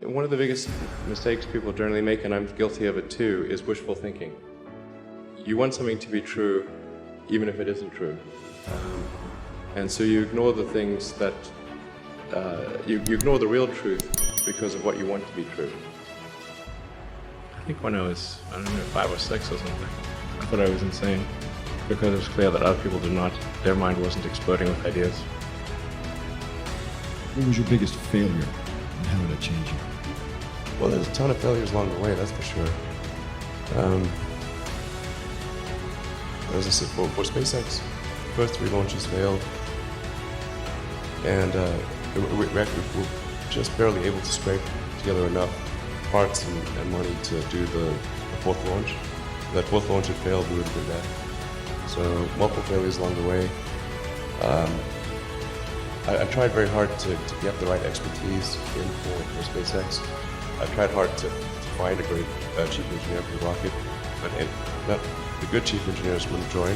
One of the biggest mistakes people generally make, and I'm guilty of it too, is wishful thinking. You want something to be true even if it isn't true. And so you ignore the things that, you ignore the real truth because of what you want to be true. I think when I was, 5 or 6 or something, I thought I was insane because it was clear that other people did not, their mind wasn't exploding with ideas. What was your biggest failure and how did it change you? Well, there's a ton of failures along the way, that's for sure. As I said, for SpaceX, the first 3 launches failed, and we were just barely able to scrape together enough parts and money to do the 4th launch. If that 4th launch had failed, we would have been dead. So multiple failures along the way. I tried very hard to get the right expertise in for SpaceX. I tried hard to find a great chief engineer for the rocket, but the good chief engineers wouldn't join,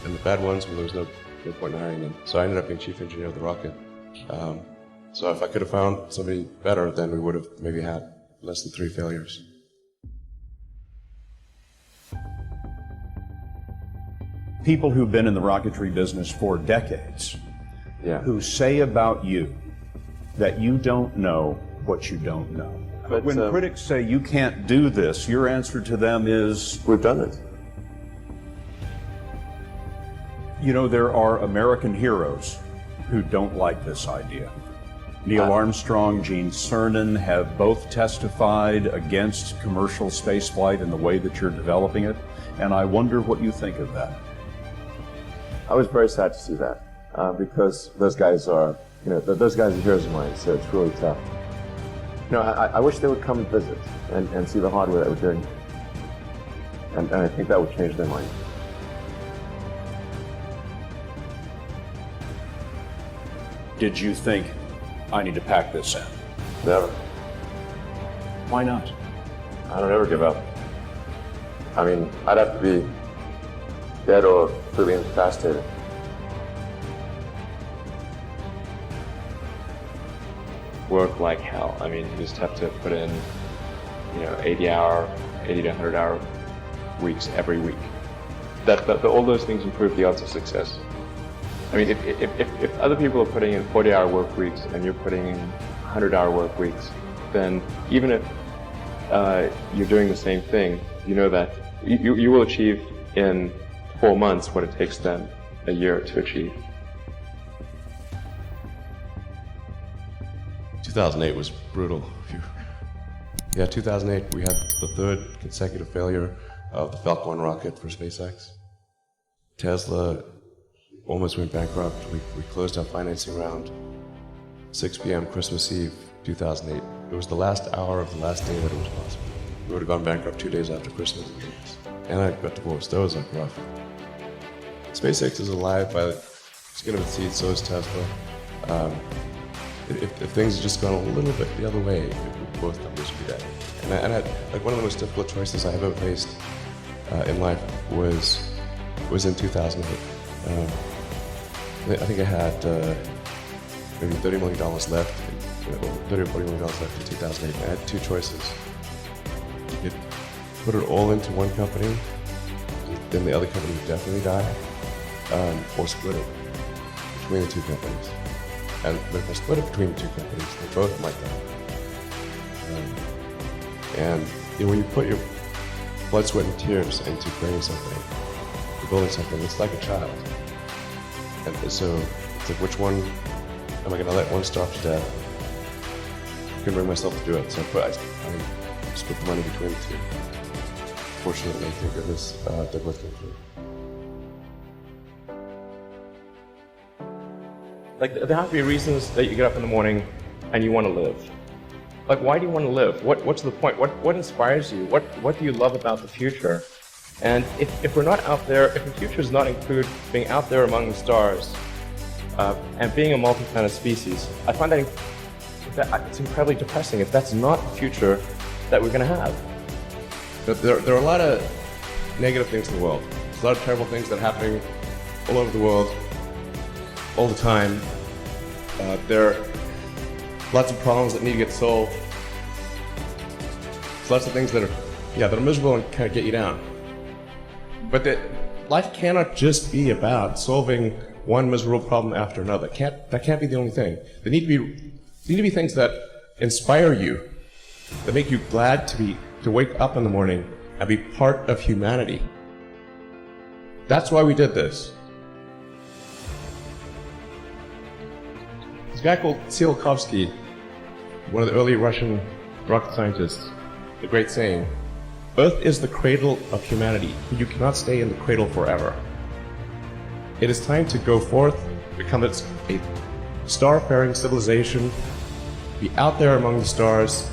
and the bad ones, well, there was no point in hiring them. So I ended up being chief engineer of the rocket. So if I could have found somebody better, then we would have maybe had less than 3 failures. People who've been in the rocketry business for decades, who say about you that you don't know what you don't know. But when critics say you can't do this, your answer to them is, we've done it. You know, there are American heroes who don't like this idea. Neil Armstrong, Gene Cernan have both testified against commercial spaceflight in the way that you're developing it, and I wonder what you think of that. I was very sad to see that, because those guys are, those guys are heroes of mine, so it's really tough. I wish they would come and visit and see the hardware that we're doing, and I think that would change their mind. Did you think, I need to pack this in? Never. Why not? I don't ever give up. I mean, I'd have to be dead or completely incapacitated. Work like hell. I mean, you just have to put in, 80 to 100 hour weeks every week. All those things improve the odds of success. I mean, if other people are putting in 40-hour work weeks and you're putting in 100-hour work weeks, then even if you're doing the same thing, you know that you will achieve in 4 months what it takes them a year to achieve. 2008 was brutal. 2008 we had the 3rd consecutive failure of the Falcon 1 rocket for SpaceX. Tesla almost went bankrupt. We closed our financing round 6 p.m. Christmas Eve 2008. It was the last hour of the last day that it was possible. We would have gone bankrupt 2 days after Christmas. And I got divorced. That was rough. SpaceX is alive by the skin of its teeth, so is Tesla. If things had just gone a little bit the other way, both companies would be dead. And I one of the most difficult choices I have ever faced in life was in 2008. I think I had maybe $30 million left, $30 or $40 million left in 2008. I had 2 choices. You could put it all into one company, then the other company would definitely die, or split it between the 2 companies. And if I split it between the 2 companies, they both might die. And when you put your blood, sweat, and tears into creating something, to building something, it's like a child. And so it's like, which one am I going to let one starve to death? I couldn't bring myself to do it, so I split the money between the 2. Fortunately, thank goodness, they both came through. Like, there have to be reasons that you get up in the morning and you want to live. Like, why do you want to live? What's the point? What inspires you? What do you love about the future? And if we're not out there, if the future does not include being out there among the stars and being a multi-planet species, I find that it's incredibly depressing if that's not the future that we're going to have. There are a lot of negative things in the world. There's a lot of terrible things that are happening all over the world, all the time. There are lots of problems that need to get solved. There's lots of things that are miserable and kind of get you down. But that life cannot just be about solving one miserable problem after another. That can't be the only thing. There need to be things that inspire you, that make you glad to wake up in the morning and be part of humanity. That's why we did this. This guy called Tsiolkovsky, one of the early Russian rocket scientists, the great saying, "Earth is the cradle of humanity, but you cannot stay in the cradle forever." It is time to go forth, become a star-faring civilization, be out there among the stars,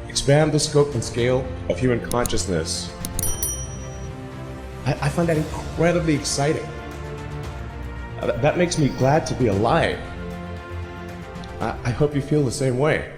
expand the scope and scale of human consciousness. I find that incredibly exciting. That makes me glad to be alive. I hope you feel the same way.